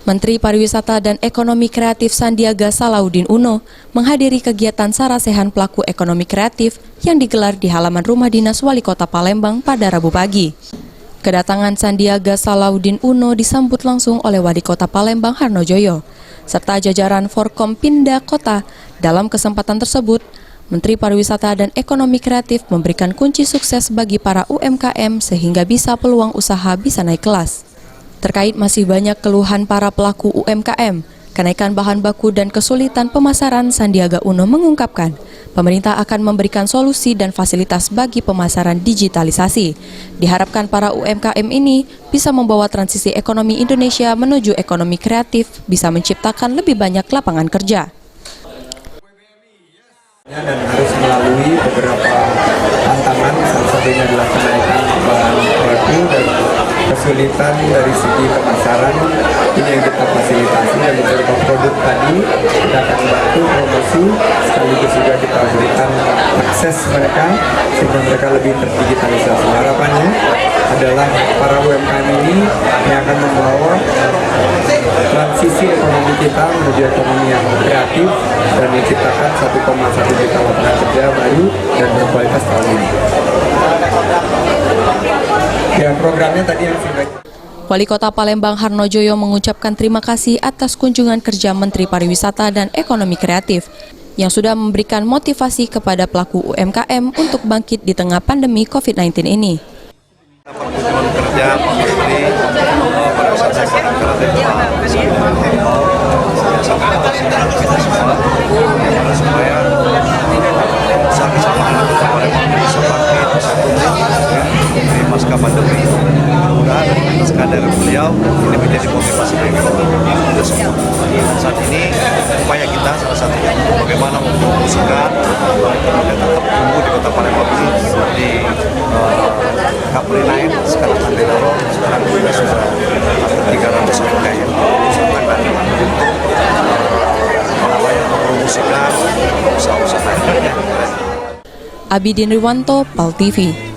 Menteri Pariwisata dan Ekonomi Kreatif Sandiaga Salahuddin Uno menghadiri kegiatan sarasehan pelaku ekonomi kreatif yang digelar di halaman rumah dinas Wali Kota Palembang pada Rabu pagi. Kedatangan Sandiaga Salahuddin Uno disambut langsung oleh Wali Kota Palembang Harnojoyo, serta jajaran Forkompinda Kota. Dalam kesempatan tersebut, Menteri Pariwisata dan Ekonomi Kreatif memberikan kunci sukses bagi para UMKM sehingga bisa peluang usaha bisa naik kelas. Terkait masih banyak keluhan para pelaku UMKM, kenaikan bahan baku dan kesulitan pemasaran, Sandiaga Uno mengungkapkan, pemerintah akan memberikan solusi dan fasilitas bagi pemasaran digitalisasi. Diharapkan para UMKM ini bisa membawa transisi ekonomi Indonesia menuju ekonomi kreatif, bisa menciptakan lebih banyak lapangan kerja. Dan harus melalui beberapa tantangan, salah satunya adalah kenaikan bahan baku dan kesulitan dari segi pemasaran. Ini yang kita fasilitasi, dan beberapa produk tadi kita akan bantu promosi, sekaligus juga kita berikan akses mereka sehingga mereka lebih terdigitalisasi. Harapannya adalah para UMKM ini yang akan membawa transisi ekonomi kita menuju ekonomi yang kreatif dan menciptakan 1,1 juta lapangan kerja baru dan berkualitas tahun ini. Ya, programnya tadi yang sudah. Wali Kota Palembang Harnojoyo mengucapkan terima kasih atas kunjungan kerja Menteri Pariwisata dan Ekonomi Kreatif yang sudah memberikan motivasi kepada pelaku UMKM untuk bangkit di tengah pandemi COVID-19 ini. Kunjungan kerja Pak Menteri Pariwisata dan Kreatif supaya usaha-usaha Palembang bisa bangkit, bisa tumbuh di pasca pandemi. Mudah-mudahan atas kehadiran beliau ini menjadi motivasi bagi kita semua. Saat ini upaya kita salah satunya bagaimana mempromosikan dan tetap tumbuh di Kota Palembang ini seperti Kapri naik, sekarang nanti dorong, sekarang kita sudah ada 300 UMKM usahakan dan upaya mempromosikan usaha-usaha. Abidin Riwanto, PAL TV.